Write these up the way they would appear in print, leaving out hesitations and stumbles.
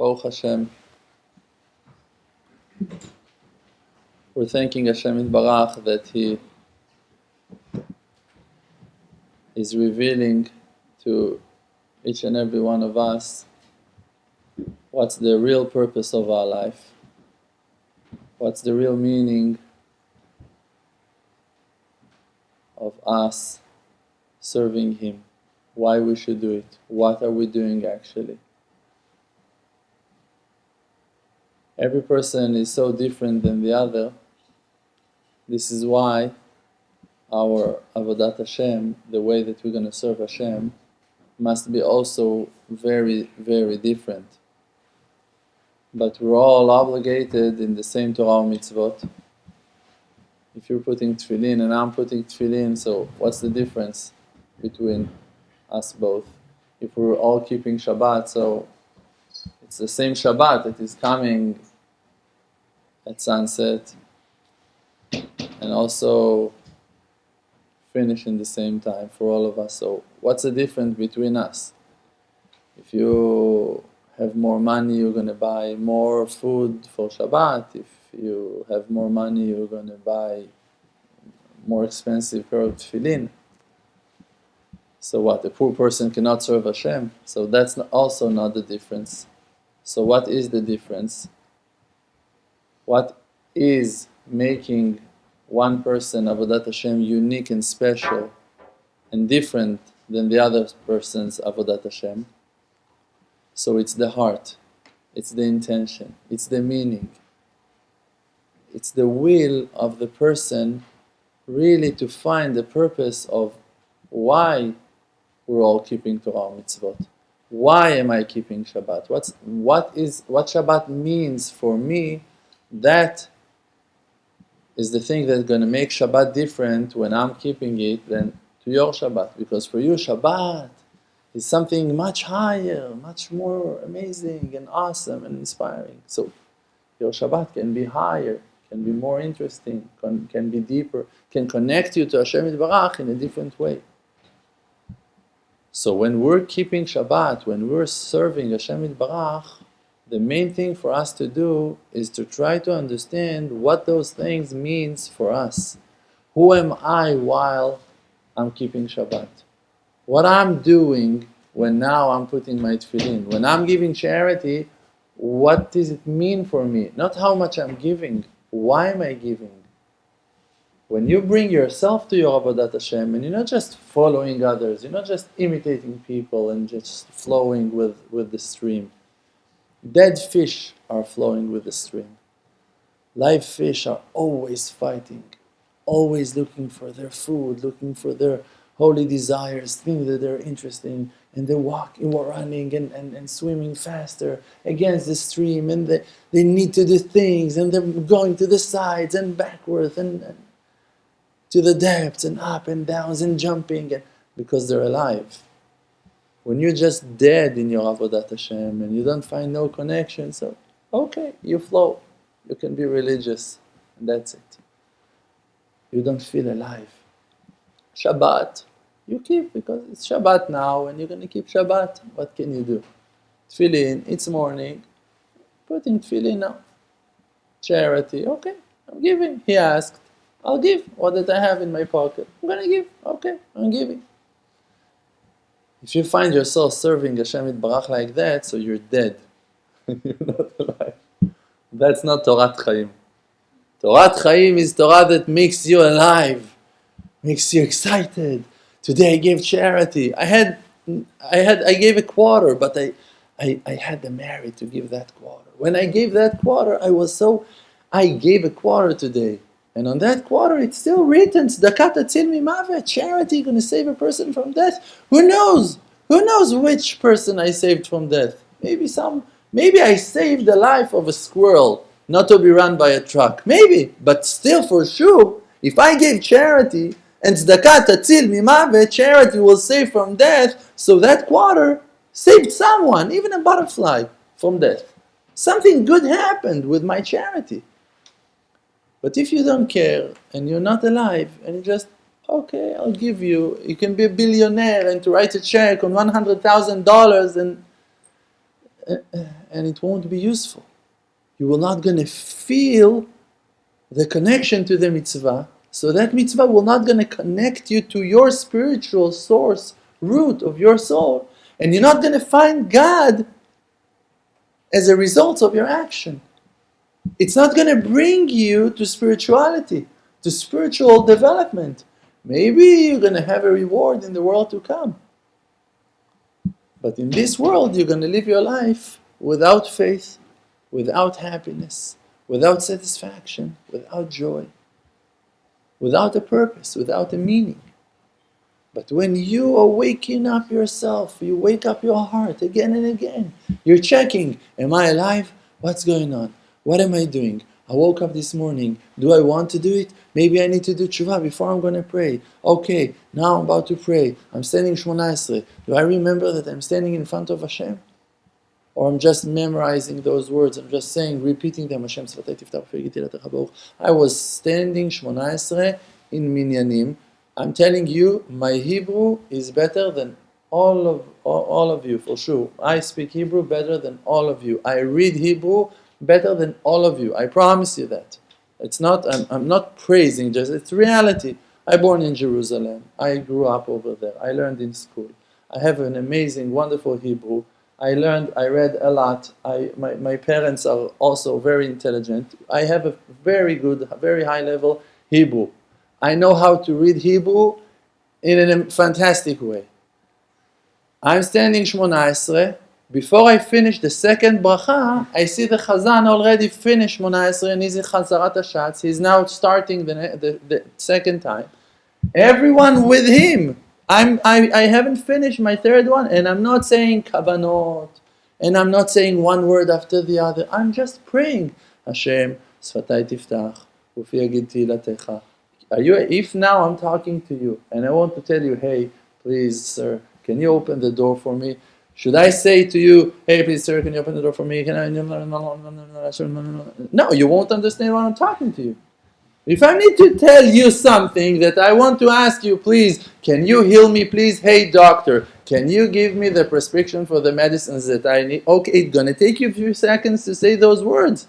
Baruch Hashem. We're thanking Hashem Yitbarach that He is revealing to each and every one of us what's the real purpose of our life, what's the real meaning of us serving Him, why we should do it, what are we doing actually. Every person is so different than the other. This is why our Avodat Hashem, the way that we're going to serve Hashem, must be also very, very different. But we're all obligated in the same Torah mitzvot. If you're putting tefillin and I'm putting tefillin, so what's the difference between us both? If we're all keeping Shabbat, so it's the same Shabbat that is coming at sunset and also finish in the same time for all of us. So what's the difference between us? If you have more money, you're going to buy more food for Shabbat. If you have more money, you're going to buy more expensive pair of tefillin. So what? A poor person cannot serve Hashem. So that's also not the difference. So what is the difference? What is making one person, Avodat Hashem, unique and special and different than the other person's Avodat Hashem? So it's the heart, it's the intention, it's the meaning. It's the will of the person really to find the purpose of why we're all keeping Torah mitzvot. Why am I keeping Shabbat? What Shabbat means for me, that is the thing that's going to make Shabbat different when I'm keeping it than to your Shabbat. Because for you, Shabbat is something much higher, much more amazing and awesome and inspiring. So your Shabbat can be higher, can be more interesting, can be deeper, can connect you to Hashem Yitbarach in a different way. So when we're keeping Shabbat, when we're serving Hashem Yitbarach, the main thing for us to do is to try to understand what those things means for us. Who am I while I'm keeping Shabbat? What I'm doing when now I'm putting my tefillin. When I'm giving charity, what does it mean for me? Not how much I'm giving, why am I giving? When you bring yourself to your Avodat Hashem and you're not just following others, you're not just imitating people and just flowing with the stream. Dead fish are flowing with the stream. Live fish are always fighting, always looking for their food, looking for their holy desires, things that they're interested in, and they're running and swimming faster against the stream, and they need to do things, and they're going to the sides and backwards and to the depths and up and downs and jumping, because they're alive. When you're just dead in your Avodat Hashem and you don't find no connection, so okay, you flow. You can be religious, and that's it. You don't feel alive. Shabbat, you keep because it's Shabbat now and you're going to keep Shabbat. What can you do? Tefillin, it's morning, putting tefillin now. Charity, okay, I'm giving. He asked, I'll give. What did I have in my pocket? I'm going to give. Okay, I'm giving. If you find yourself serving Hashem Yitbarach like that, so you're dead. You're not alive. That's not Torat Chaim. Torat Chaim is Torah that makes you alive, makes you excited. Today I gave charity. I gave a quarter, but I had the merit to give that quarter. When I gave that quarter, I gave a quarter today. And on that quarter, it's still written, Tzedakah tatzil mimavet, charity going to save a person from death. Who knows? Who knows which person I saved from death? Maybe I saved the life of a squirrel, not to be run by a truck. Maybe, but still for sure, if I gave charity, and Tzedakah tatzil mimavet, charity will save from death, so that quarter saved someone, even a butterfly, from death. Something good happened with my charity. But if you don't care and you're not alive and you just, okay, I'll give you can be a billionaire and to write a check on $100,000 and and it won't be useful. You will not going to feel the connection to the mitzvah, so that mitzvah will not going to connect you to your spiritual source, root of your soul, and you're not going to find God as a result of your action. It's not going to bring you to spirituality, to spiritual development. Maybe you're going to have a reward in the world to come. But in this world, you're going to live your life without faith, without happiness, without satisfaction, without joy, without a purpose, without a meaning. But when you are waking up yourself, you wake up your heart again and again, you're checking, am I alive? What's going on? What am I doing? I woke up this morning. Do I want to do it? Maybe I need to do tshuva before I'm going to pray. Okay, now I'm about to pray. I'm standing Shmona Esrei. Do I remember that I'm standing in front of Hashem? Or I'm just memorizing those words. I'm just saying, repeating them. Hashem Svatei Tiftach V'Yigiti Latecha Baruch. I was standing Shmona Esrei in Minyanim. I'm telling you, my Hebrew is better than all of you, for sure. I speak Hebrew better than all of you. I read Hebrew better than all of you. I promise you that. It's not. I'm not praising. Just it's reality. I born in Jerusalem. I grew up over there. I learned in school. I have an amazing, wonderful Hebrew. I read a lot. My parents are also very intelligent. I have a very good, very high level Hebrew. I know how to read Hebrew in a fantastic way. I'm standing Shmona Esrei. Before I finish the second bracha, I see the Chazan already finished Shmona Esrei and he's in Chazarat HaShatz. He's now starting the second time. Everyone with him. I haven't finished my third one, and I'm not saying kavanot, and I'm not saying one word after the other. I'm just praying. Hashem, Svatei Tiftach, Ufi Yagid Tilatecha. If now I'm talking to you, and I want to tell you, hey, please, sir, can you open the door for me? Should I say to you, hey, please, sir, can you open the door for me? No, you won't understand when I'm talking to you. If I need to tell you something that I want to ask you, please, can you heal me, please? Hey, doctor, can you give me the prescription for the medicines that I need? Okay, it's going to take you a few seconds to say those words.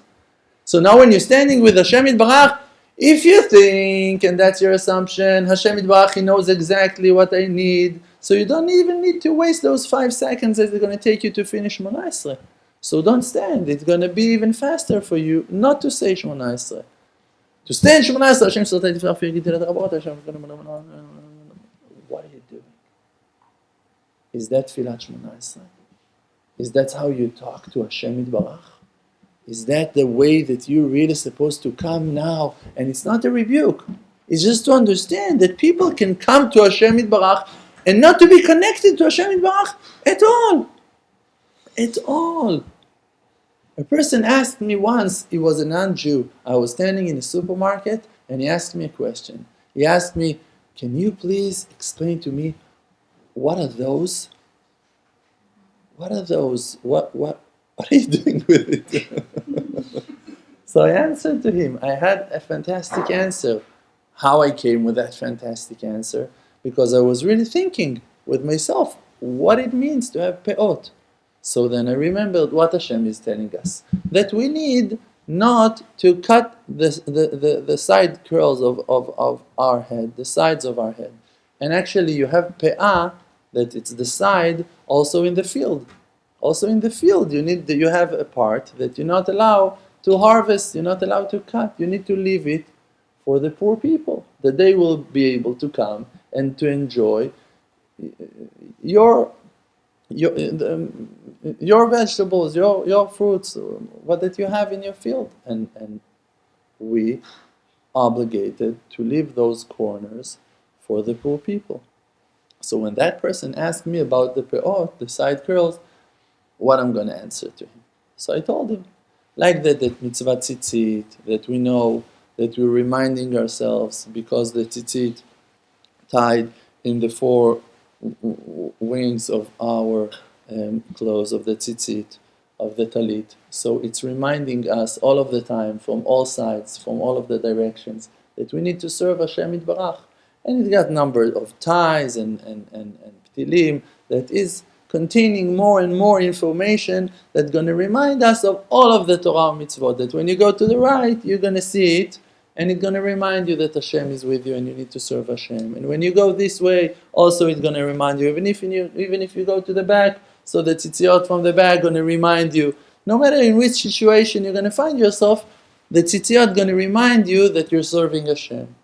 So now when you're standing with Hashem Yitbarach, if you think, and that's your assumption, Hashem Yitbarach, He knows exactly what I need, so you don't even need to waste those 5 seconds that it's going to take you to finish Shmona Esrei. So don't stand. It's going to be even faster for you not to say Shmona Esrei. To stand Shmona Esrei, Hashem Svatei Tiftach V'Yigiti Latecha Baruch. What are you doing? Is that Tfilat Shmona Esrei? Is that how you talk to Hashem Yitbarach? Is that the way that you're really supposed to come now? And it's not a rebuke. It's just to understand that people can come to Hashem Yitbarach and not to be connected to Hashem Yitbarach at all. At all. A person asked me once, he was a non-Jew. I was standing in a supermarket and he asked me a question. He asked me, can you please explain to me, what are those? What are those? What are you doing with it? So I answered to him. I had a fantastic answer. How I came with that fantastic answer? Because I was really thinking with myself what it means to have pe'ot. So then I remembered what Hashem is telling us. That we need not to cut the side curls of our head, the sides of our head. And actually you have pe'ah, that it's the side, also in the field. Also in the field you have a part that you're not allowed to harvest, you're not allowed to cut. You need to leave it for the poor people, that they will be able to come and to enjoy your vegetables, your fruits, what that you have in your field. And we obligated to leave those corners for the poor people. So when that person asked me about the pe'ot, the side curls, what I'm going to answer to him. So I told him, like that mitzvah tzitzit, that we know, that we're reminding ourselves, because the tzitzit tied in the 4 wings of our clothes, of the tzitzit, of the talit. So it's reminding us all of the time, from all sides, from all of the directions, that we need to serve Hashem Yitbarach. And it got number of ties and ptilim that is containing more and more information that's going to remind us of all of the Torah mitzvot. That when you go to the right, you're going to see it, and it's going to remind you that Hashem is with you and you need to serve Hashem. And when you go this way, also it's going to remind you, even if you go to the back, so the tzitziot from the back are going to remind you, no matter in which situation you're going to find yourself, the tzitziot going to remind you that you're serving Hashem.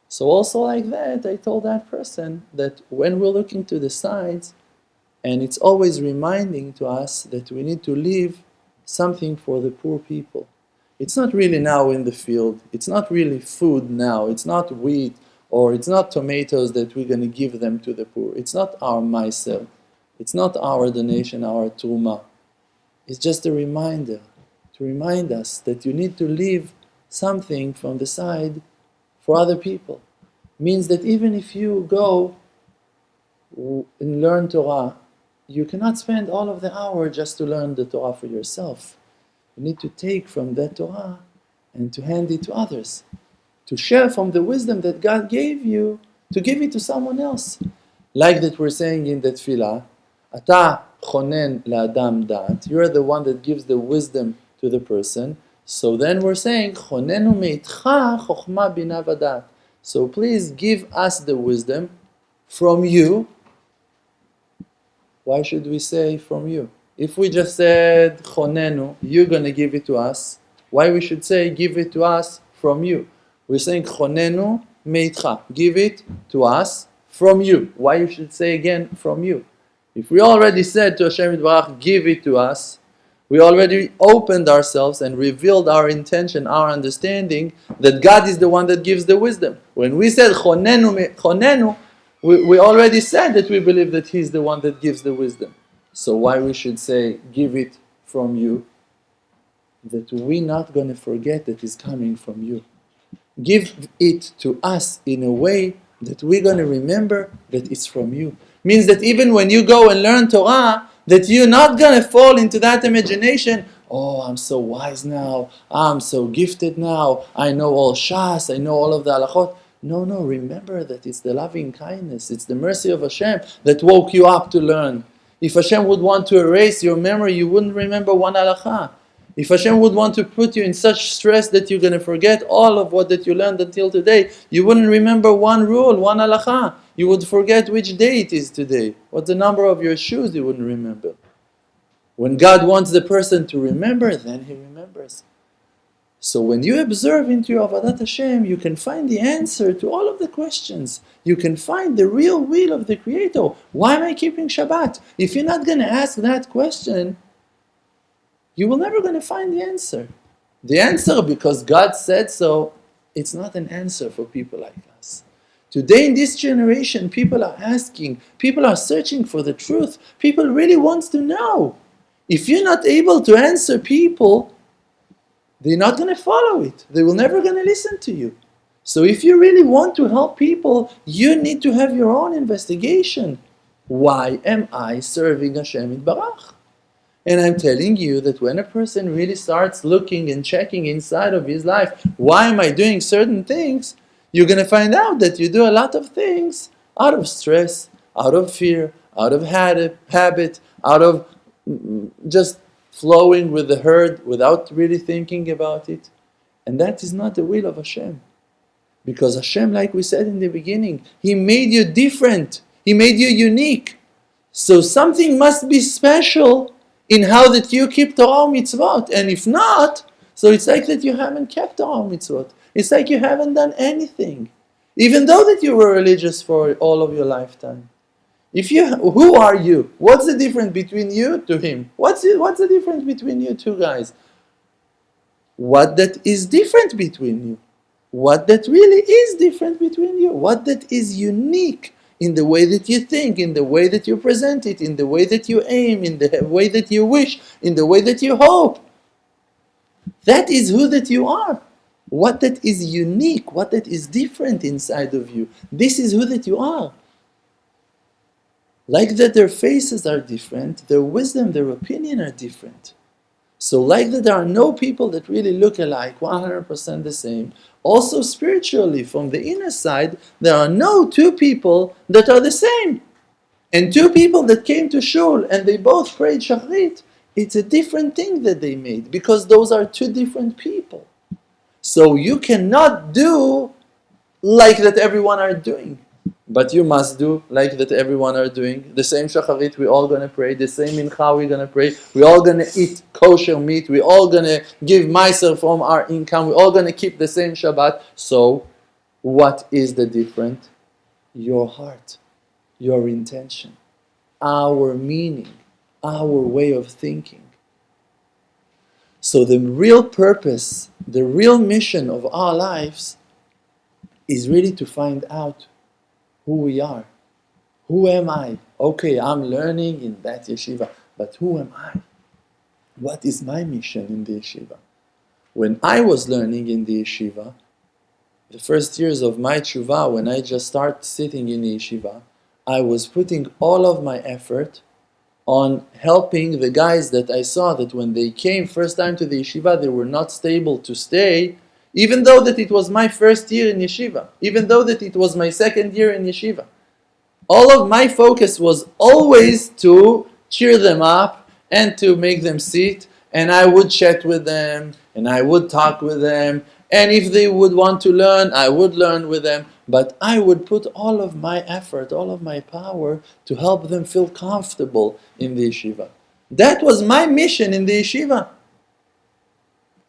So also like that, I told that person that when we're looking to the sides, and it's always reminding to us that we need to leave something for the poor people. It's not really now in the field, it's not really food now, it's not wheat, or it's not tomatoes that we're going to give them to the poor. It's not our meiser, it's not our donation, our truma. It's just a reminder to remind us that you need to leave something from the side for other people. Means that even if you go and learn Torah, you cannot spend all of the hour just to learn the Torah for yourself. You need to take from that Torah and to hand it to others. To share from the wisdom that God gave you, to give it to someone else. Like that we're saying in the tefillah, Ata chonen la'adam dat, you're the one that gives the wisdom to the person. So then we're saying, chonenu meitcha chokhma bina vadat. So please give us the wisdom from you. Why should we say from you? If we just said chonenu, you're going to give it to us, why we should say give it to us from you? We're saying chonenu meitcha, give it to us from you. Why you should say again from you? If we already said to Hashem Yitbarach, give it to us, we already opened ourselves and revealed our intention, our understanding that God is the one that gives the wisdom. When we said chonenu, we already said that we believe that He's the one that gives the wisdom. So why we should say, give it from you? That we're not going to forget that it's coming from you. Give it to us in a way that we're going to remember that it's from you. Means that even when you go and learn Torah, that you're not going to fall into that imagination, oh, I'm so wise now, I'm so gifted now, I know all Shas, I know all of the halachot. No, remember that it's the loving kindness, it's the mercy of Hashem that woke you up to learn. If Hashem would want to erase your memory, you wouldn't remember one halakha. If Hashem would want to put you in such stress that you're going to forget all of what that you learned until today, you wouldn't remember one rule, one halakha. You would forget which day it is today. What's the number of your shoes, you wouldn't remember. When God wants the person to remember, then He remembers. So when you observe into your Avodat Hashem, you can find the answer to all of the questions. You can find the real will of the Creator. Why am I keeping Shabbat? If you're not going to ask that question, you will never going to find the answer. The answer, because God said so, it's not an answer for people like us. Today in this generation, people are asking, people are searching for the truth. People really want to know. If you're not able to answer people, they're not going to follow it. They will never going to listen to you. So if you really want to help people, you need to have your own investigation. Why am I serving Hashem Yitbarach? And I'm telling you that when a person really starts looking and checking inside of his life, why am I doing certain things? You're going to find out that you do a lot of things out of stress, out of fear, out of habit, out of just flowing with the herd without really thinking about it. And that is not the will of Hashem. Because Hashem, like we said in the beginning, He made you different. He made you unique. So something must be special in how that you keep Torah mitzvot. And if not, so it's like that you haven't kept Torah mitzvot. It's like you haven't done anything. Even though that you were religious for all of your lifetime. Who are you? What's the difference between you to him? What's the difference between you two guys? What that is different between you? What that really is different between you? What that is unique in the way that you think, in the way that you present it, in the way that you aim, in the way that you wish, in the way that you hope? That is who that you are. What that is unique, what that is different inside of you. This is who that you are. Like that their faces are different, their wisdom, their opinion are different. So like that there are no people that really look alike, 100% the same. Also spiritually, from the inner side, there are no two people that are the same. And two people that came to shul and they both prayed shachrit, it's a different thing that they made because those are two different people. So you cannot do like that everyone are doing. But you must do like that everyone are doing. The same shacharit, we're all going to pray. The same mincha, we're going to pray. We're all going to eat kosher meat. We're all going to give myself from our income. We're all going to keep the same Shabbat. So, what is the difference? Your heart, your intention, our meaning, our way of thinking. So the real purpose, the real mission of our lives is really to find out who we are. Who am I? Okay, I'm learning in that yeshiva, but who am I? What is my mission in the yeshiva? When I was learning in the yeshiva, the first years of my tshuva, when I just started sitting in the yeshiva, I was putting all of my effort on helping the guys that I saw that when they came first time to the yeshiva, they were not stable to stay, even though that it was my first year in yeshiva, even though that it was my second year in yeshiva. All of my focus was always to cheer them up and to make them sit, and I would chat with them, and I would talk with them, and if they would want to learn, I would learn with them, but I would put all of my effort, all of my power to help them feel comfortable in the yeshiva. That was my mission in the yeshiva.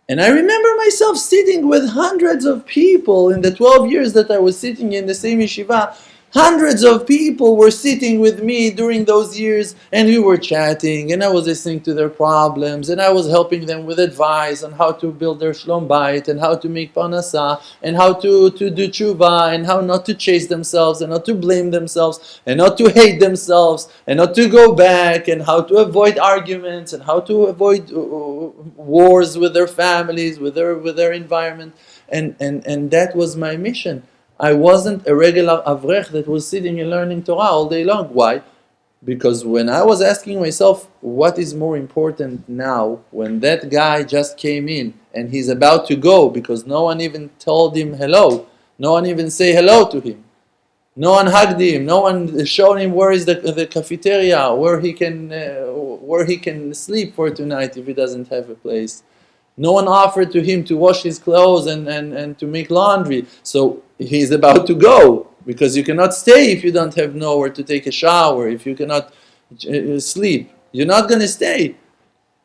And I remember myself sitting with hundreds of people in the 12 years that I was sitting in the same yeshiva. Hundreds of people were sitting with me during those years, and we were chatting, and I was listening to their problems, and I was helping them with advice on how to build their shlom bayit, and how to make parnasah, and how to do tshuva, and how not to chase themselves, and not to blame themselves, and not to hate themselves, and not to go back, and how to avoid arguments, and how to avoid wars with their families, with their environment, and that was my mission. I wasn't a regular avrech that was sitting and learning Torah all day long. Why? Because when I was asking myself, what is more important now, when that guy just came in and he's about to go because no one even told him hello, no one even say hello to him, no one hugged him, no one showed him where is the cafeteria, where he can sleep for tonight if he doesn't have a place. No one offered to him to wash his clothes and to make laundry. So he's about to go, because you cannot stay if you don't have nowhere to take a shower, if you cannot sleep. You're not going to stay.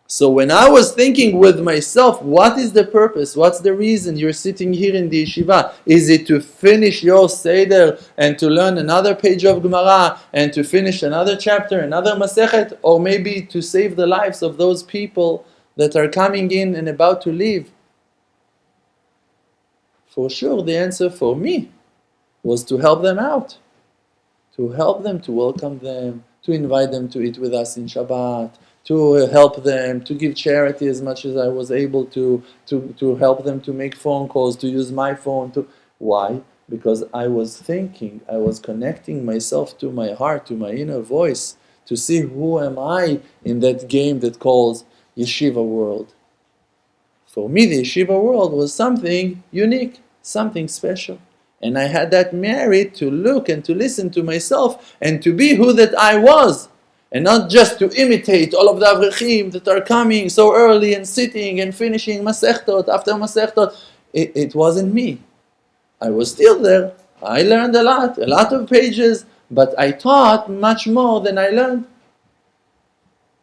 So when I was thinking with myself, what is the purpose? What's the reason you're sitting here in the yeshiva? Is it to finish your Seder and to learn another page of Gemara and to finish another chapter, another Masechet, or maybe to save the lives of those people that are coming in and about to leave? For sure, the answer for me was to help them out, to help them, to welcome them, to invite them to eat with us in Shabbat, to help them, to give charity as much as I was able to help them to make phone calls, to use my phone. Why? Because I was thinking, I was connecting myself to my heart, to my inner voice, to see who am I in that game that calls yeshiva world. For me, the yeshiva world was something unique, something special. And I had that merit to look and to listen to myself and to be who that I was. And not just to imitate all of the avrechim that are coming so early and sitting and finishing masechtot after masechtot. It wasn't me. I was still there. I learned a lot of pages, but I taught much more than I learned.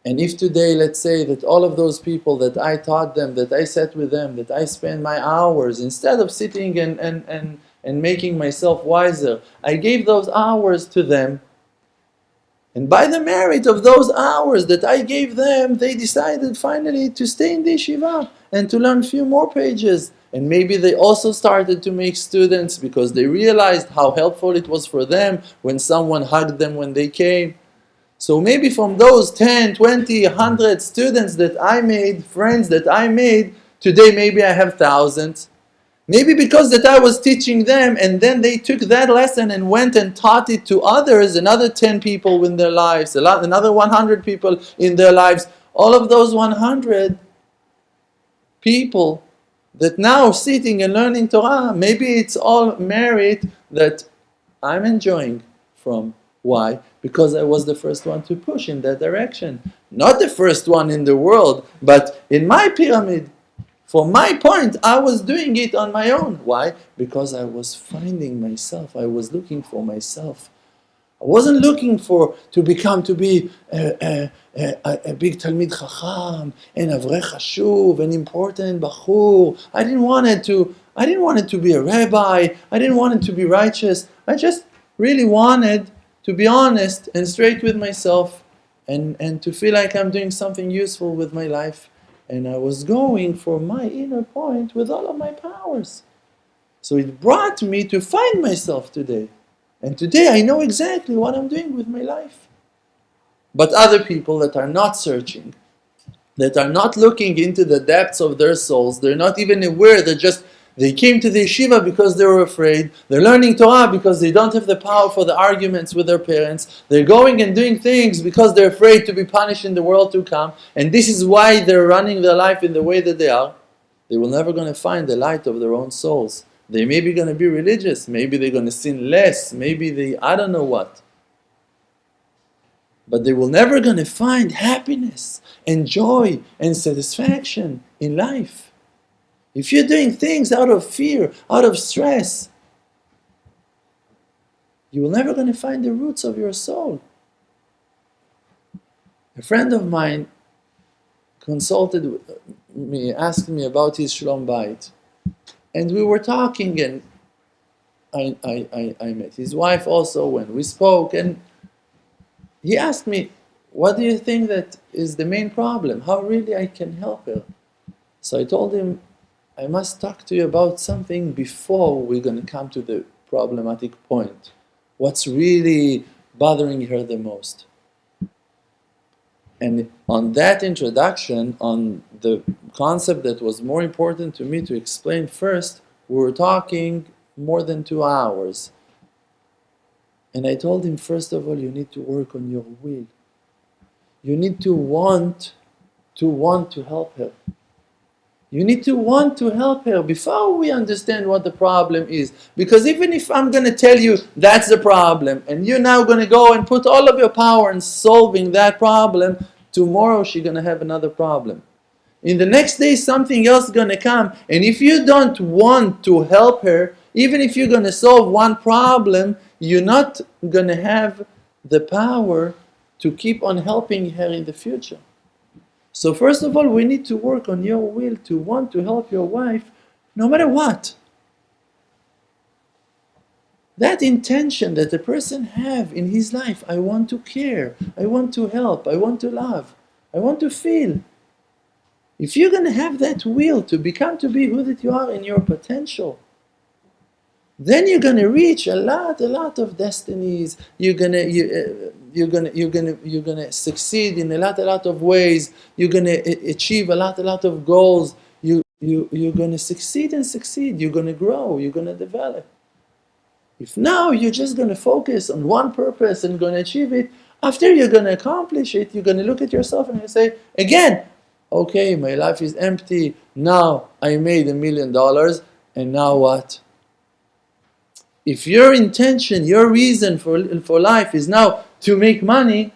And if today, let's say that all of those people that I taught them, that I sat with them, that I spent my hours, instead of sitting and making myself wiser, I gave those hours to them. And by the merit of those hours that I gave them, they decided finally to stay in the yeshiva and to learn a few more pages. And maybe they also started to make students because they realized how helpful it was for them when someone hugged them when they came. So maybe from those 10, 20, 100 students that I made, friends that I made, today maybe I have thousands. Maybe because that I was teaching them and then they took that lesson and went and taught it to others, another 10 people in their lives, another 100 people in their lives. All of those 100 people that now sitting and learning Torah, maybe it's all merit that I'm enjoying from Why? Because I was the first one to push in that direction. Not the first one in the world, but in my pyramid. From my point, I was doing it on my own. Why? Because I was finding myself. I was looking for myself. I wasn't looking to be a big Talmid Chacham, an Avrech Hashuv, an important Bachur. I didn't want it to be a rabbi. I didn't want it to be righteous. I just really wanted to be honest and straight with myself, and to feel like I'm doing something useful with my life. And I was going for my inner point with all of my powers. So it brought me to find myself today. And today I know exactly what I'm doing with my life. But other people that are not searching, that are not looking into the depths of their souls, they're not even aware that they came to the yeshiva because they were afraid. They're learning Torah because they don't have the power for the arguments with their parents. They're going and doing things because they're afraid to be punished in the world to come. And this is why they're running their life in the way that they are. They will never going to find the light of their own souls. They may be going to be religious. Maybe they're going to sin less. Maybe I don't know what. But they will never going to find happiness and joy and satisfaction in life. If you're doing things out of fear, out of stress, you will never going to find the roots of your soul. A friend of mine consulted me, asked me about his Shalom Bayit. And we were talking, and I met his wife also when we spoke, and he asked me, what do you think that is the main problem? How really I can help her? So I told him, I must talk to you about something before we're going to come to the problematic point. What's really bothering her the most? And on that introduction, on the concept that was more important to me to explain first, we were talking more than 2 hours. And I told him, first of all, you need to work on your will. You need to want to help her. You need to want to help her before we understand what the problem is. Because even if I'm going to tell you that's the problem, and you're now going to go and put all of your power in solving that problem, tomorrow she's going to have another problem. In the next day, something else is going to come. And if you don't want to help her, even if you're going to solve one problem, you're not going to have the power to keep on helping her in the future. So first of all, we need to work on your will to want to help your wife no matter what. That intention that a person have in his life, I want to care, I want to help, I want to love, I want to feel. If you're going to have that will to become to be who that you are in your potential, then you're going to reach a lot of destinies. You're going to succeed in a lot of ways. You're going to achieve a lot of goals. You're going to succeed. You're going to grow. You're going to develop. If now you're just going to focus on one purpose and going to achieve it, after you're going to accomplish it, you're going to look at yourself and you say, again, okay, my life is empty. Now I made $1 million, and now what? If your intention, your reason for life is now to make money,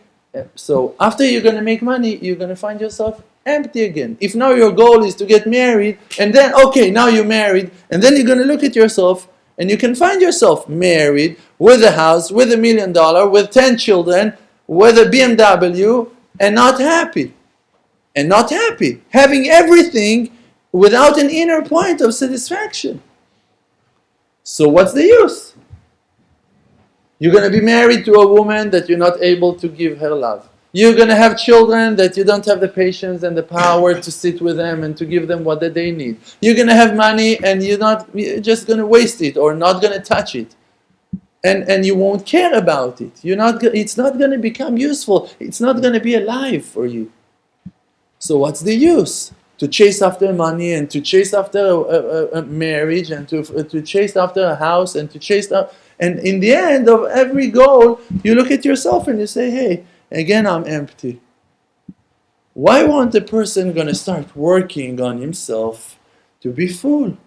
so after you're going to make money, you're going to find yourself empty again. If now your goal is to get married, and then, okay, now you're married, and then you're going to look at yourself, and you can find yourself married, with a house, with $1 million, with 10 children, with a BMW, and not happy. And not happy. Having everything without an inner point of satisfaction. So what's the use? You're going to be married to a woman that you're not able to give her love. You're going to have children that you don't have the patience and the power to sit with them and to give them what they need. You're going to have money and you're just going to waste it or not going to touch it. And you won't care about it. It's not going to become useful. It's not going to be alive for you. So what's the use? To chase after money and to chase after a marriage and to chase after a house and to chase after... And in the end of every goal, you look at yourself and you say, hey, again I'm empty. Why won't a person going to start working on himself to be full,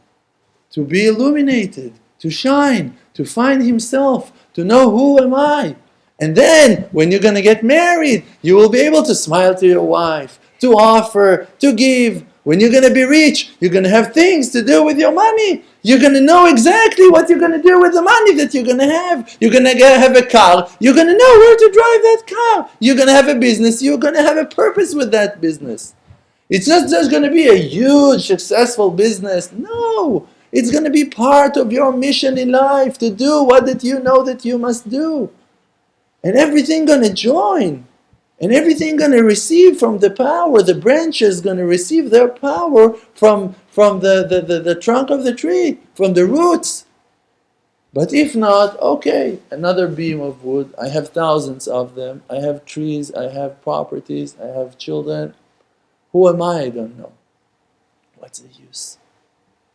to be illuminated, to shine, to find himself, to know who am I? And then, when you're going to get married, you will be able to smile to your wife, to offer, to give. When you're going to be rich, you're going to have things to do with your money. You're going to know exactly what you're going to do with the money that you're going to have. You're going to have a car. You're going to know where to drive that car. You're going to have a business. You're going to have a purpose with that business. It's not just going to be a huge, successful business. No. It's going to be part of your mission in life to do what that you know that you must do. And everything going to join. And everything going to receive from the power. The branches going to receive their power from the trunk of the tree, from the roots. But if not, okay, another beam of wood. I have thousands of them. I have trees, I have properties, I have children. Who am I? I don't know. What's the use?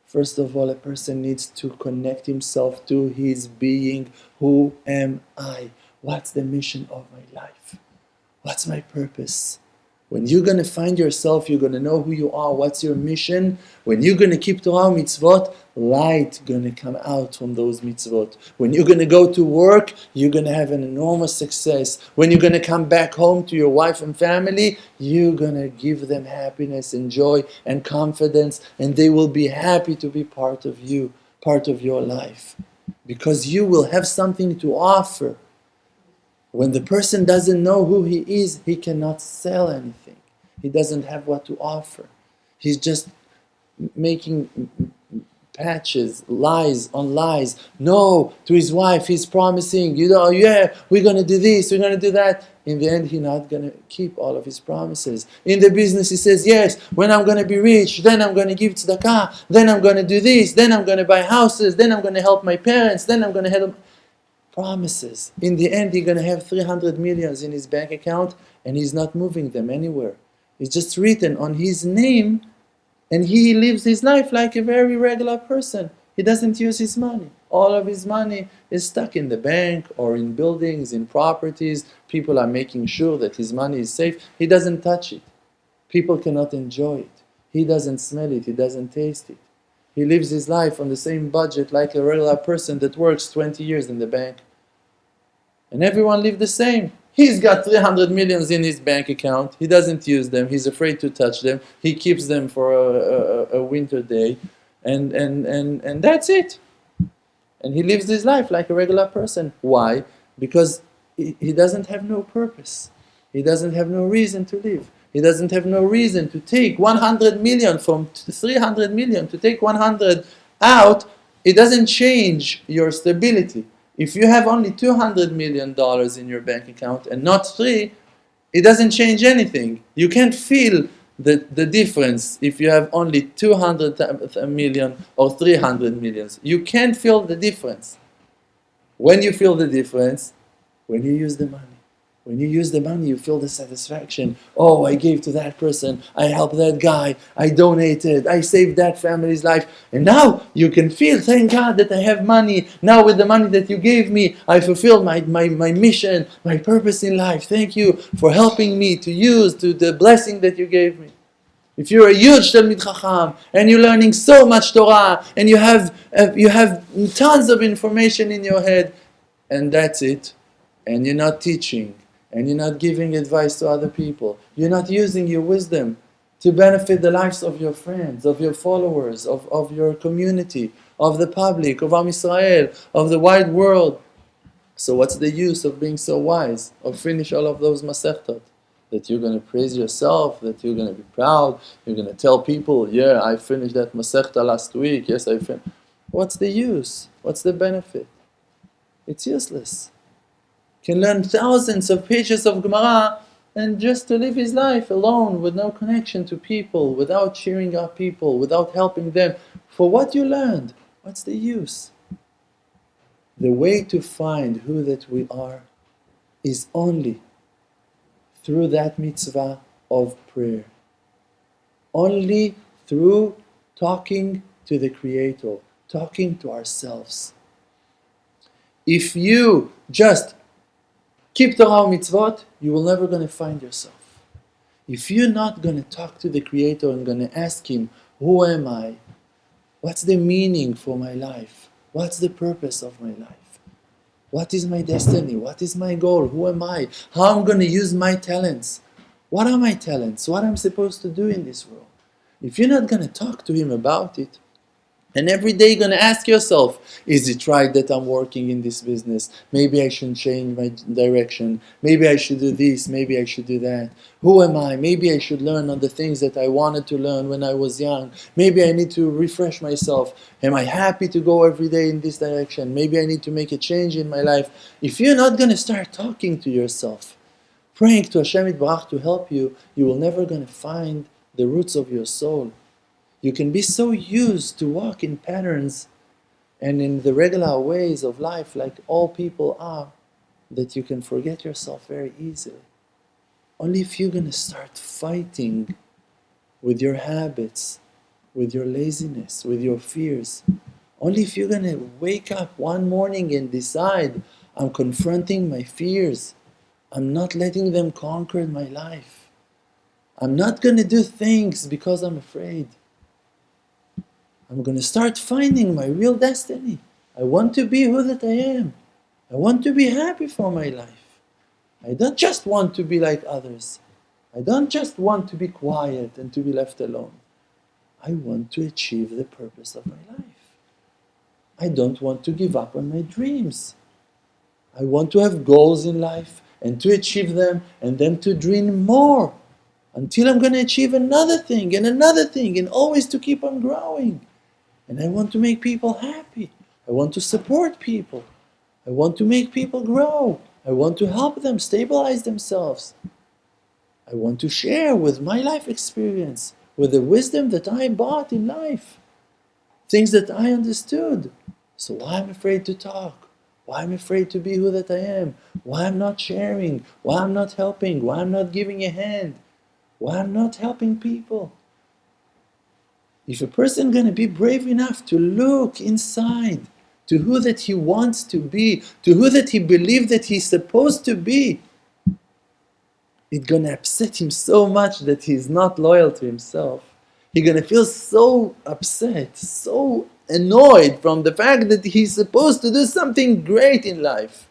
First of all, a person needs to connect himself to his being. Who am I? What's the mission of my life? What's my purpose? When you're going to find yourself, you're going to know who you are. What's your mission? When you're going to keep Torah mitzvot, light going to come out from those mitzvot. When you're going to go to work, you're going to have an enormous success. When you're going to come back home to your wife and family, you're going to give them happiness and joy and confidence, and they will be happy to be part of you, part of your life. Because you will have something to offer. When the person doesn't know who he is, he cannot sell anything. He doesn't have what to offer. He's just making patches, lies on lies. No, to his wife, he's promising, yeah, we're going to do this, we're going to do that. In the end, he's not going to keep all of his promises. In the business, he says, yes, when I'm going to be rich, then I'm going to give tzedakah, then I'm going to do this, then I'm going to buy houses, then I'm going to help my parents, then I'm going to help... Promises. In the end, he's going to have 300 millions in his bank account and he's not moving them anywhere. It's just written on his name and he lives his life like a very regular person. He doesn't use his money. All of his money is stuck in the bank or in buildings, in properties. People are making sure that his money is safe. He doesn't touch it. People cannot enjoy it. He doesn't smell it. He doesn't taste it. He lives his life on the same budget like a regular person that works 20 years in the bank. And everyone lives the same. He's got 300 millions in his bank account. He doesn't use them. He's afraid to touch them. He keeps them for a winter day. And that's it. And he lives his life like a regular person. Why? Because he doesn't have no purpose. He doesn't have no reason to live. He doesn't have no reason to take 100 million from 300 million, to take 100 out. It doesn't change your stability. If you have only $200 million in your bank account and not 3, it doesn't change anything. You can't feel the difference if you have only 200 million or 300 millions. You can't feel the difference. When you feel the difference, when you use the money. When you use the money, you feel the satisfaction. Oh, I gave to that person. I helped that guy. I donated. I saved that family's life. And now you can feel, thank God that I have money. Now with the money that you gave me, I fulfilled my mission, my purpose in life. Thank you for helping me to use to the blessing that you gave me. If you're a huge Talmid Chacham and you're learning so much Torah and you have tons of information in your head and that's it, and you're not teaching, and you're not giving advice to other people. You're not using your wisdom to benefit the lives of your friends, of your followers, of your community, of the public, of Am Yisrael, of the wide world. So what's the use of being so wise, of finish all of those masechtot? That you're going to praise yourself, that you're going to be proud, you're going to tell people, yeah, I finished that masechta last week, yes, I finished. What's the use? What's the benefit? It's useless. Can learn thousands of pages of Gemara and just to live his life alone with no connection to people, without cheering up people, without helping them. For what you learned, what's the use? The way to find who that we are is only through that mitzvah of prayer. Only through talking to the Creator, talking to ourselves. If you just keep Torah mitzvot, you will never going to find yourself. If you're not going to talk to the Creator and going to ask Him, who am I? What's the meaning for my life? What's the purpose of my life? What is my destiny? What is my goal? Who am I? How I'm going to use my talents? What are my talents? What I'm supposed to do in this world? If you're not going to talk to him about it, and every day you're going to ask yourself, is it right that I'm working in this business? Maybe I should change my direction. Maybe I should do this. Maybe I should do that. Who am I? Maybe I should learn on the things that I wanted to learn when I was young. Maybe I need to refresh myself. Am I happy to go every day in this direction? Maybe I need to make a change in my life. If you're not going to start talking to yourself, praying to Hashem Yitbarach to help you, you will never going to find the roots of your soul. You can be so used to walk in patterns and in the regular ways of life like all people are that you can forget yourself very easily. Only if you're going to start fighting with your habits, with your laziness, with your fears, only if you're going to wake up one morning and decide, I'm confronting my fears, I'm not letting them conquer my life, I'm not going to do things because I'm afraid. I'm going to start finding my real destiny. I want to be who that I am. I want to be happy for my life. I don't just want to be like others. I don't just want to be quiet and to be left alone. I want to achieve the purpose of my life. I don't want to give up on my dreams. I want to have goals in life and to achieve them and then to dream more until I'm going to achieve another thing and always to keep on growing. And I want to make people happy. I want to support people. I want to make people grow. I want to help them stabilize themselves. I want to share with my life experience, with the wisdom that I bought in life, things that I understood. So why I'm afraid to talk? Why I'm afraid to be who that I am? Why I'm not sharing? Why I'm not helping? Why I'm not giving a hand? Why I'm not helping people? If a person going to be brave enough to look inside to who that he wants to be, to who that he believes that he's supposed to be, it's going to upset him so much that he's not loyal to himself. He's going to feel so upset, so annoyed from the fact that he's supposed to do something great in life,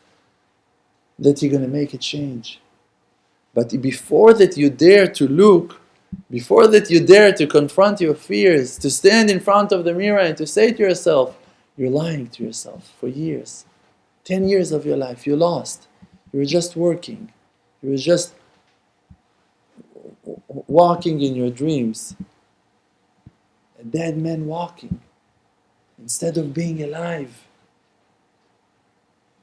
that you're going to make a change. But before that you dare to look, before that you dare to confront your fears, to stand in front of the mirror and to say to yourself, you're lying to yourself for years. 10 years of your life you lost. You were just working. You were just walking in your dreams. A dead man walking instead of being alive.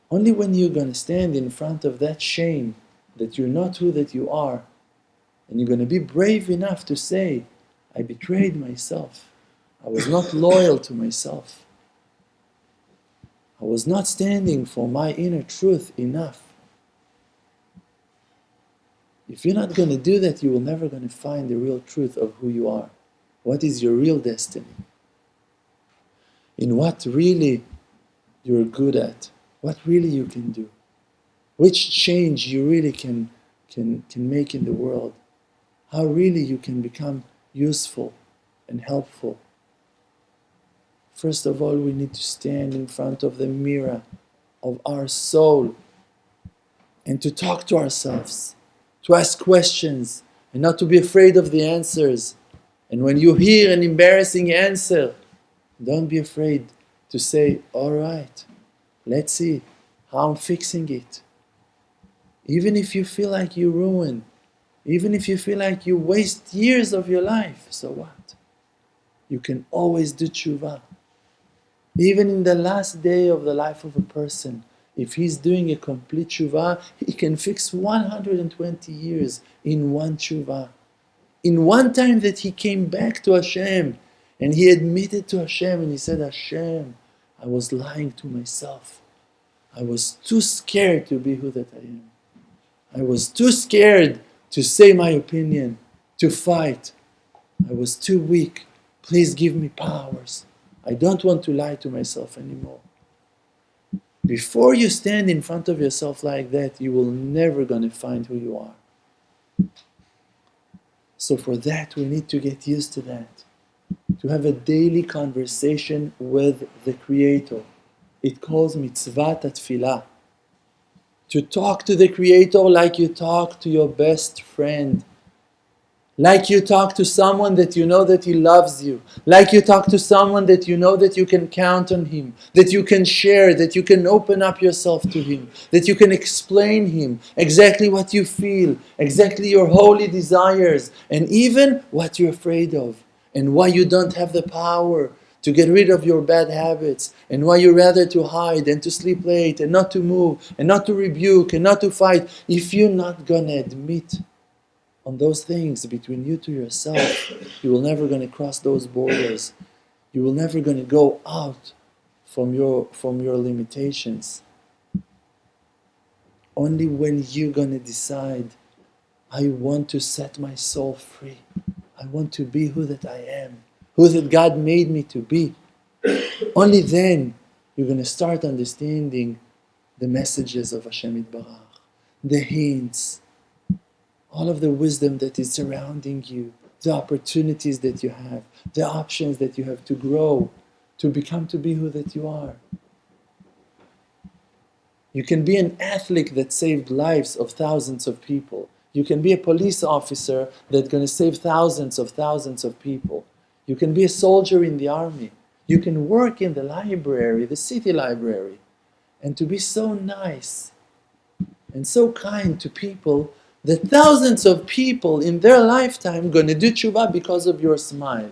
Only when you're going to stand in front of that shame that you're not who that you are, and you're going to be brave enough to say, I betrayed myself. I was not loyal to myself. I was not standing for my inner truth enough. If you're not going to do that, you will never going to find the real truth of who you are. What is your real destiny? In what really you're good at. What really you can do. Which change you really can make in the world. How really you can become useful and helpful. First of all, we need to stand in front of the mirror of our soul and to talk to ourselves, to ask questions and not to be afraid of the answers. And when you hear an embarrassing answer, don't be afraid to say, all right, let's see how I'm fixing it. Even if you feel like you ruin, even if you feel like you waste years of your life, so what? You can always do tshuva. Even in the last day of the life of a person, if he's doing a complete tshuva, he can fix 120 years in one tshuva. In one time that he came back to Hashem, and he admitted to Hashem, and he said, Hashem, I was lying to myself. I was too scared to be who that I am. I was too scared to say my opinion, to fight. I was too weak. Please give me powers. I don't want to lie to myself anymore. Before you stand in front of yourself like that, you will never going to find who you are. So for that, we need to get used to that. To have a daily conversation with the Creator. It calls mitzvot tefillah. To talk to the Creator like you talk to your best friend. Like you talk to someone that you know that he loves you. Like you talk to someone that you know that you can count on him. That you can share, that you can open up yourself to him. That you can explain him exactly what you feel. Exactly your holy desires. And even what you're afraid of. And why you don't have the power to get rid of your bad habits. And why you rather to hide and to sleep late and not to move. And not to rebuke and not to fight. If you're not going to admit on those things between you to yourself, you will never going to cross those borders. You will never going to go out from your limitations. Only when you're going to decide, I want to set my soul free. I want to be who that I am, who that God made me to be. Only then you're going to start understanding the messages of Hashem Yitbarach, the hints, all of the wisdom that is surrounding you, the opportunities that you have, the options that you have to grow, to become to be who that you are. You can be an athlete that saved lives of thousands of people. You can be a police officer that's going to save thousands of people. You can be a soldier in the army. You can work in the library, the city library, and to be so nice and so kind to people that thousands of people in their lifetime going to do tshuva because of your smile.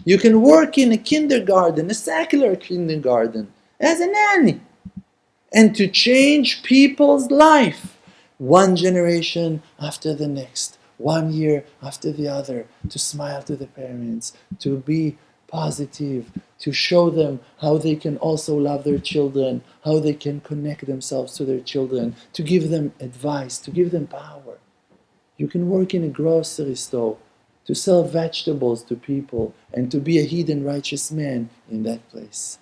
You can work in a kindergarten, a secular kindergarten, as a nanny, and to change people's life, one generation after the next, 1 year after the other, to smile to the parents, to be positive, to show them how they can also love their children, how they can connect themselves to their children, to give them advice, to give them power. You can work in a grocery store, to sell vegetables to people, and to be a hidden righteous man in that place.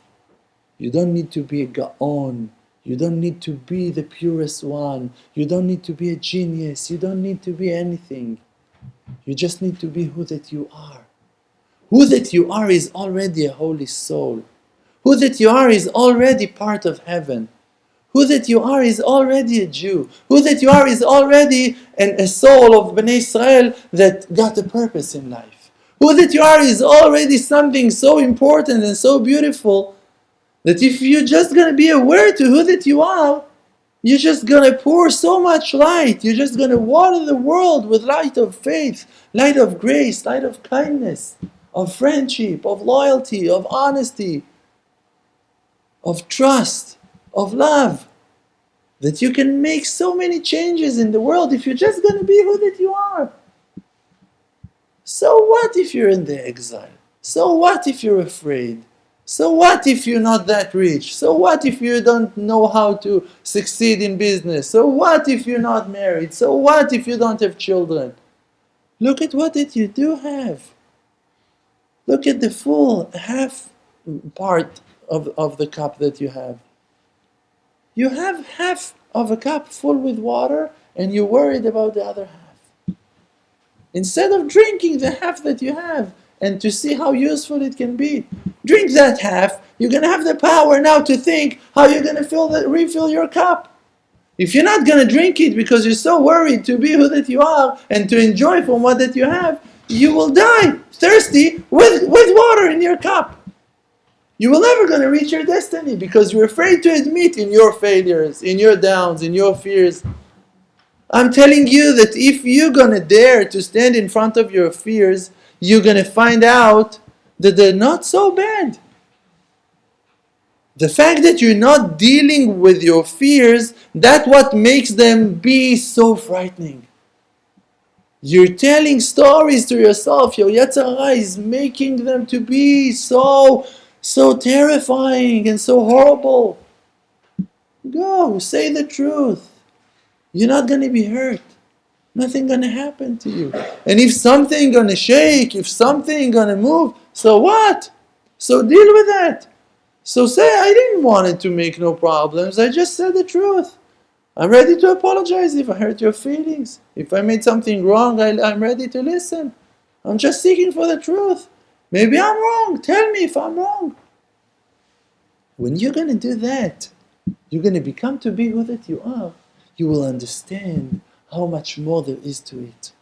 You don't need to be a gaon. You don't need to be the purest one. You don't need to be a genius. You don't need to be anything. You just need to be who that you are. Who that you are is already a holy soul. Who that you are is already part of heaven. Who that you are is already a Jew. Who that you are is already a soul of Bnei Israel that got a purpose in life. Who that you are is already something so important and so beautiful that if you're just going to be aware to who that you are, you're just going to pour so much light. You're just going to water the world with light of faith, light of grace, light of kindness, of friendship, of loyalty, of honesty, of trust, of love. That you can make so many changes in the world if you're just going to be who that you are. So what if you're in the exile? So what if you're afraid? So what if you're not that rich? So what if you don't know how to succeed in business? So what if you're not married? So what if you don't have children? Look at what that you do have. Look at the full half part of the cup that you have. You have half of a cup full with water and you're worried about the other half. Instead of drinking the half that you have and to see how useful it can be, drink that half. You're going to have the power now to think how you're going to refill your cup. If you're not going to drink it because you're so worried to be who that you are and to enjoy from what that you have, you will die thirsty with water in your cup. You will never going to reach your destiny because you're afraid to admit in your failures, in your downs, in your fears. I'm telling you that if you're going to dare to stand in front of your fears, you're going to find out that they're not so bad. The fact that you're not dealing with your fears, that's what makes them be so frightening. You're telling stories to yourself. Your Yetzer Hara is making them to be so terrifying and so horrible. Go, say the truth. You're not going to be hurt. Nothing going to happen to you. And if something going to shake, if something going to move, so what? So deal with that. So say, I didn't want it to make no problems. I just said the truth. I'm ready to apologize if I hurt your feelings. If I made something wrong, I'm ready to listen. I'm just seeking for the truth. Maybe I'm wrong. Tell me if I'm wrong. When you're going to do that, you're going to become to be who that you are. you will understand how much more there is to it.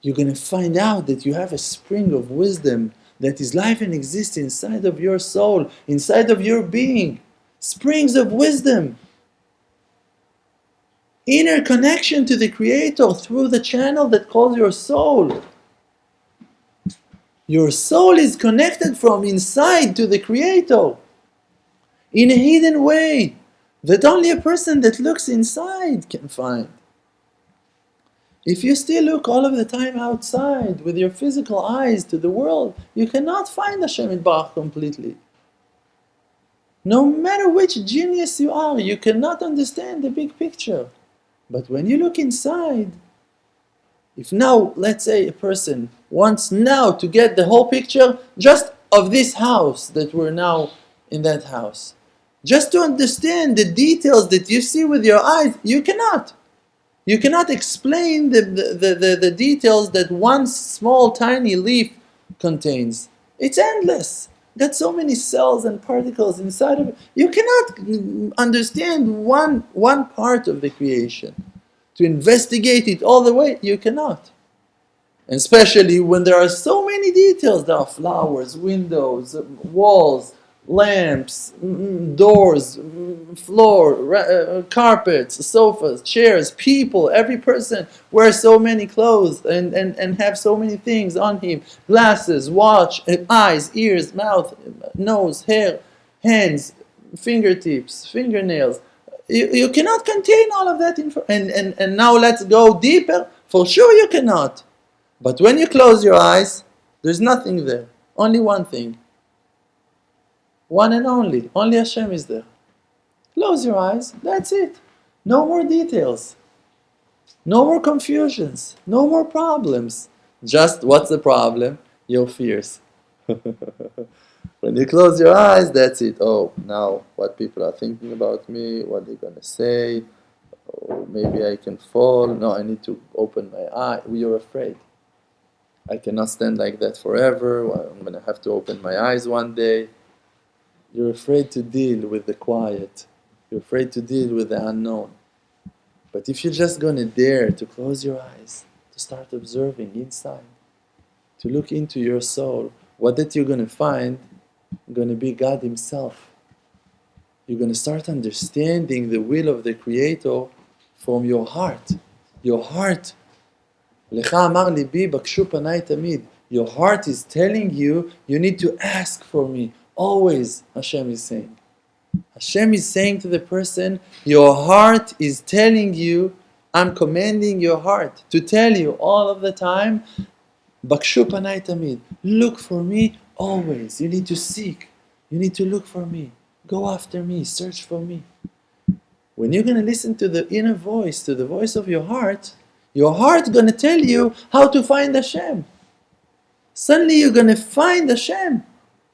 You're going to find out that you have a spring of wisdom that is life and exists inside of your soul, inside of your being. Springs of wisdom. Inner connection to the Creator through the channel that calls your soul. Your soul is connected from inside to the Creator in a hidden way that only a person that looks inside can find. If you still look all of the time outside with your physical eyes to the world, you cannot find Hashem Yitbarach completely. No matter which genius you are, you cannot understand the big picture. But when you look inside, if now, let's say a person wants now to get the whole picture just of this house that we're now in that house, just to understand the details that you see with your eyes, you cannot. You cannot explain the details that one small tiny leaf contains. It's endless. Got so many cells and particles inside of it. You cannot understand one part of the creation. To investigate it all the way, you cannot. And especially when there are so many details. There are flowers, windows, walls, lamps, doors, floor, carpets, sofas, chairs, people. Every person wears so many clothes and have so many things on him. Glasses, watch, eyes, ears, mouth, nose, hair, hands, fingertips, fingernails. You cannot contain all of that info. And now let's go deeper. For sure you cannot. But when you close your eyes, there's nothing there. Only one thing. One and only. Only Hashem is there. Close your eyes. That's it. No more details. No more confusions. No more problems. Just what's the problem? Your fears. When you close your eyes, that's it. Oh, now what people are thinking about me, what they're going to say. Oh, maybe I can fall. No, I need to open my eye. You're afraid. I cannot stand like that forever. Well, I'm going to have to open my eyes one day. You're afraid to deal with the quiet. You're afraid to deal with the unknown. But if you're just going to dare to close your eyes, to start observing inside, to look into your soul, what that you're going to find going to be God Himself. You're going to start understanding the will of the Creator from your heart. Your heart. Lecha amar libi bakshu panai tamid. Your heart is telling you, you need to ask for me. Always, Hashem is saying. Hashem is saying to the person, your heart is telling you, I'm commanding your heart to tell you all of the time, bakshu panai tamid. Look for me always. You need to seek. You need to look for me. Go after me. Search for me. When you're going to listen to the inner voice, to the voice of your heart's going to tell you how to find Hashem. Suddenly you're going to find Hashem.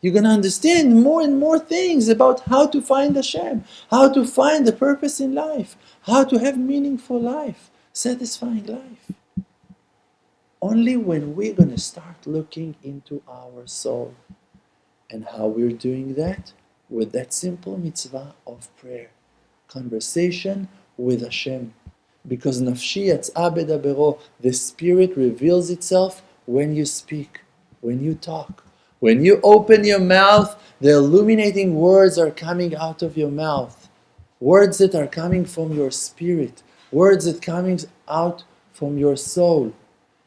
You're going to understand more and more things about how to find Hashem, how to find the purpose in life, how to have meaningful life, satisfying life. Only when we're going to start looking into our soul. And how we're doing that? With that simple mitzvah of prayer. Conversation with Hashem. Because nafshi yatz'a bedabero, the spirit reveals itself when you speak, when you talk. When you open your mouth, the illuminating words are coming out of your mouth. Words that are coming from your spirit. Words that are coming out from your soul.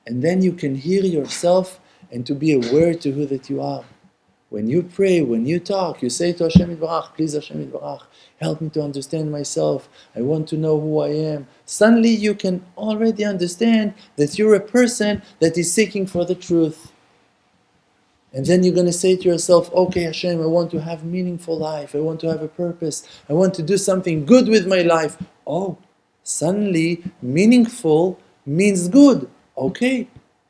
And then you can hear yourself and to be aware to who that you are. When you pray, when you talk, you say to Hashem Yitbarach, please Hashem Yitbarach, help me to understand myself. I want to know who I am. Suddenly you can already understand that you're a person that is seeking for the truth. And then you're going to say to yourself, okay Hashem, I want to have a meaningful life. I want to have a purpose. I want to do something good with my life. Oh, suddenly meaningful means good. Okay,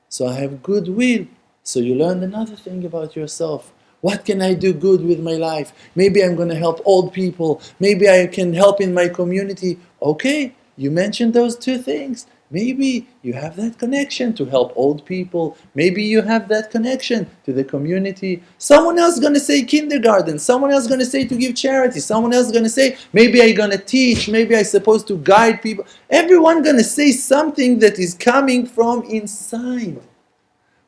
so I have goodwill. So you learn another thing about yourself. What can I do good with my life? Maybe I'm going to help old people. Maybe I can help in my community. Okay, you mentioned those two things. Maybe you have that connection to help old people. Maybe you have that connection to the community. Someone else is going to say kindergarten. Someone else is going to say to give charity. Someone else is going to say, maybe I'm going to teach. Maybe I'm supposed to guide people. Everyone going to say something that is coming from inside.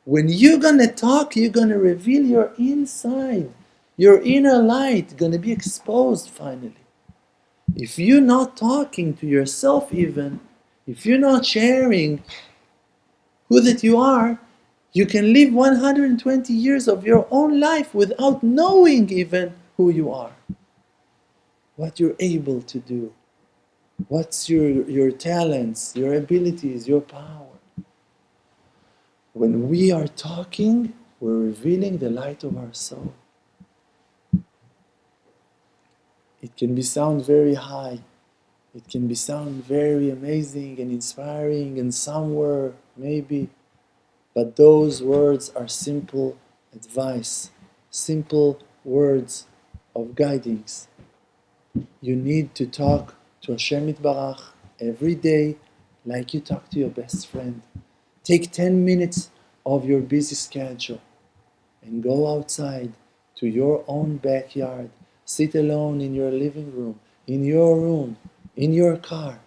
When you're going to talk, you're going to reveal your inside. Your inner light going to be exposed finally. If you're not talking to yourself even, if you're not sharing who that you are, you can live 120 years of your own life without knowing even who you are. What you're able to do. What's your talents, your abilities, your power. When we are talking, we're revealing the light of our soul. It can be sound very high. It can be sound very amazing and inspiring and somewhere maybe. But those words are simple advice, simple words of guidings. You need to talk to Hashem Yitbarach every day like you talk to your best friend. Take 10 minutes of your busy schedule and go outside to your own backyard. Sit alone in your living room, in your car,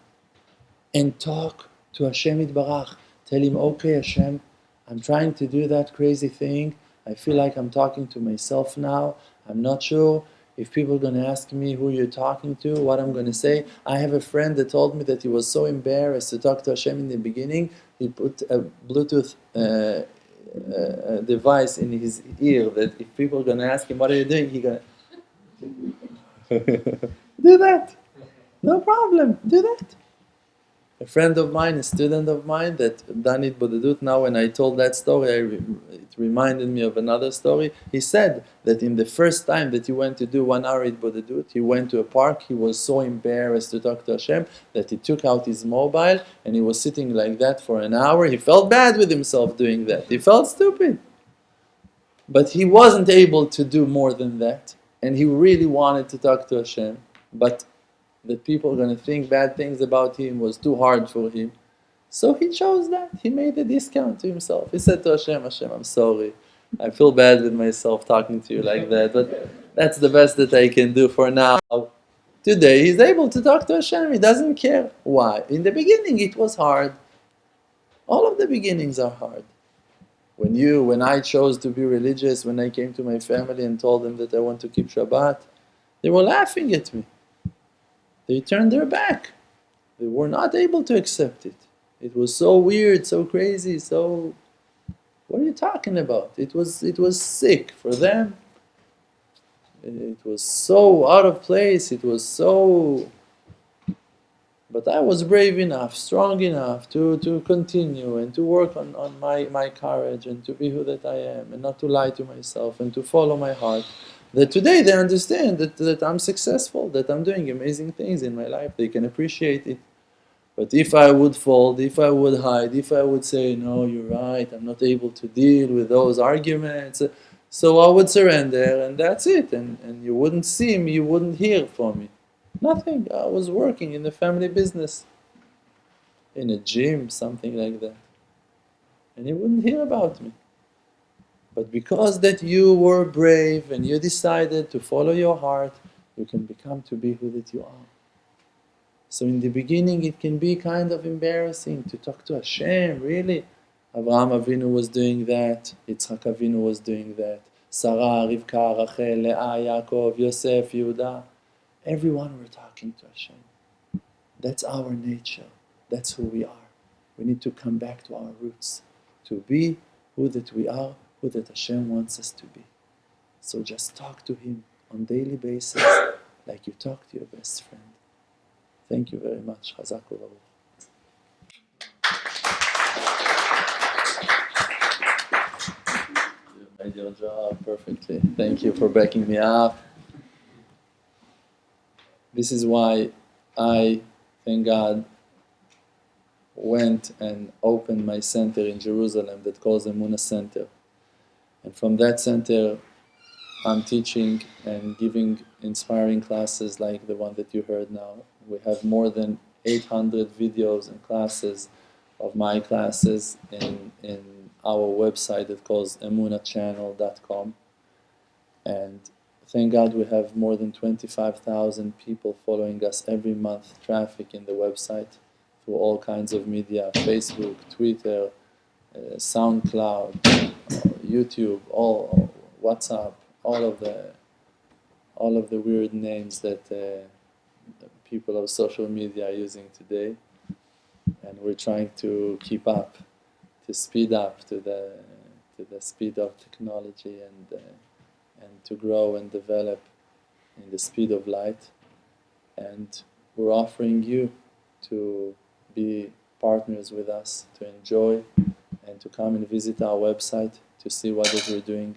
and talk to Hashem Yitbarach. Tell him, okay Hashem, I'm trying to do that crazy thing. I feel like I'm talking to myself now. I'm not sure if people are going to ask me who you're talking to, what I'm going to say. I have a friend that told me that he was so embarrassed to talk to Hashem in the beginning, he put a Bluetooth device in his ear that if people are going to ask him, what are you doing? He's going to do that. No problem, do that. A friend of mine, a student of mine that done it bodedut, now when I told that story, it reminded me of another story. He said that in the first time that he went to do 1 hour at bodedut, he went to a park, he was so embarrassed to talk to Hashem that he took out his mobile and he was sitting like that for an hour. He felt bad with himself doing that. He felt stupid. But he wasn't able to do more than that. And he really wanted to talk to Hashem. But that people are going to think bad things about him was too hard for him. So he chose that. He made a discount to himself. He said to Hashem, Hashem, I'm sorry. I feel bad with myself talking to you like that, but that's the best that I can do for now. Today he's able to talk to Hashem. He doesn't care. Why? In the beginning it was hard. All of the beginnings are hard. When I chose to be religious, when I came to my family and told them that I want to keep Shabbat, they were laughing at me. They turned their back. They were not able to accept it. It was so weird, so crazy, so... What are you talking about? It was sick for them. It was so out of place. It was so... But I was brave enough, strong enough to continue and to work on my courage and to be who that I am and not to lie to myself and to follow my heart. That today they understand that I'm successful, that I'm doing amazing things in my life. They can appreciate it. But if I would fold, if I would hide, if I would say, no, you're right, I'm not able to deal with those arguments, so I would surrender and that's it. And you wouldn't see me, you wouldn't hear from me. Nothing. I was working in the family business, in a gym, something like that. And you wouldn't hear about me. But because that you were brave and you decided to follow your heart, you can become to be who that you are. So in the beginning it can be kind of embarrassing to talk to Hashem, really. Avraham Avinu was doing that, Yitzchak Avinu was doing that, Sarah, Rivka, Rachel, Leah, Yaakov, Yosef, Yehuda. Everyone were talking to Hashem. That's our nature. That's who we are. We need to come back to our roots, to be who that we are, who that Hashem wants us to be. So just talk to Him on daily basis like you talk to your best friend. Thank you very much. Chazak u'baruch. You made your job perfectly. Thank you for backing me up. This is why I, thank God, went and opened my center in Jerusalem that calls the Emunah Center. And from that center, I'm teaching and giving inspiring classes like the one that you heard now. We have more than 800 videos and classes of my classes in our website that calls emunachannel.com. And thank God we have more than 25,000 people following us every month, traffic in the website through all kinds of media, Facebook, Twitter, SoundCloud, YouTube, all WhatsApp, all of the weird names that people of social media are using today, and we're trying to keep up, to speed up to the speed of technology, and to grow and develop in the speed of light. And we're offering you to be partners with us, to enjoy and to come and visit our website to see what it we're doing.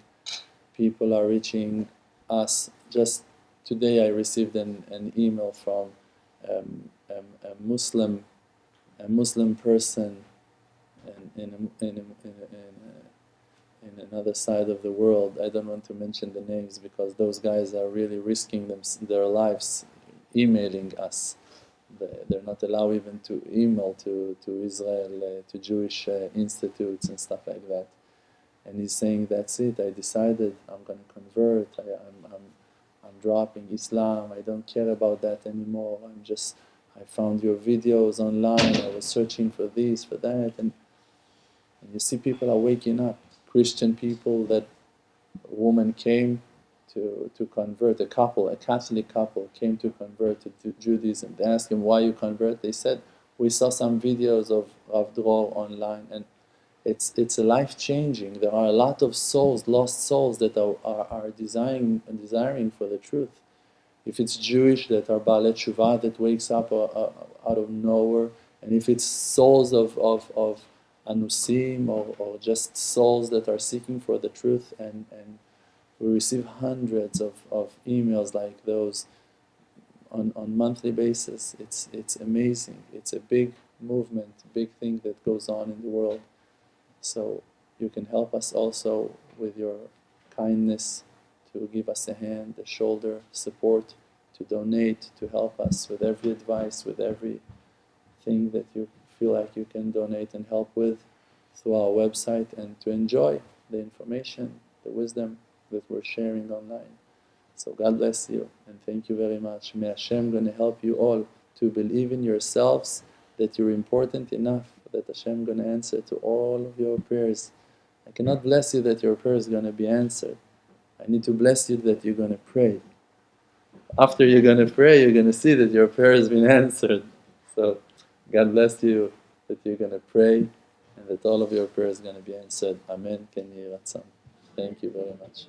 People are reaching us. Just today I received an email from a Muslim person in another side of the world. I don't want to mention the names because those guys are really risking their lives emailing us. They're not allowed even to email to Israel, to Jewish institutes and stuff like that. And he's saying, that's it, I decided I'm going to convert, I'm dropping Islam, I don't care about that anymore, I found your videos online, I was searching for this, for that, and you see people are waking up. Christian people, that a woman came to convert, a Catholic couple came to convert to Judaism. They asked him, why you convert? They said, we saw some videos of Rav Dror online, and it's a life-changing. There are a lot of souls, lost souls, that are desiring for the truth. If it's Jewish that are Baalei Tshuva, that wakes up out of nowhere, and if it's souls of Anusim, or just souls that are seeking for the truth, and we receive hundreds of emails like those on monthly basis. It's amazing. It's a big movement, big thing that goes on in the world. So you can help us also with your kindness, to give us a hand, a shoulder, support, to donate, to help us with every advice, with everything that you feel like you can donate and help with through our website, and to enjoy the information, the wisdom that we're sharing online. So God bless you, and thank you very much. May Hashem going to help you all to believe in yourselves that you're important enough, that Hashem going to answer to all of your prayers. I cannot bless you that your prayer is going to be answered. I need to bless you that you're going to pray. After you're going to pray, you're going to see that your prayer has been answered. So God bless you that you're going to pray, and that all of your prayers are going to be answered. Amen. Ken Yeh Ratzon. Thank you very much.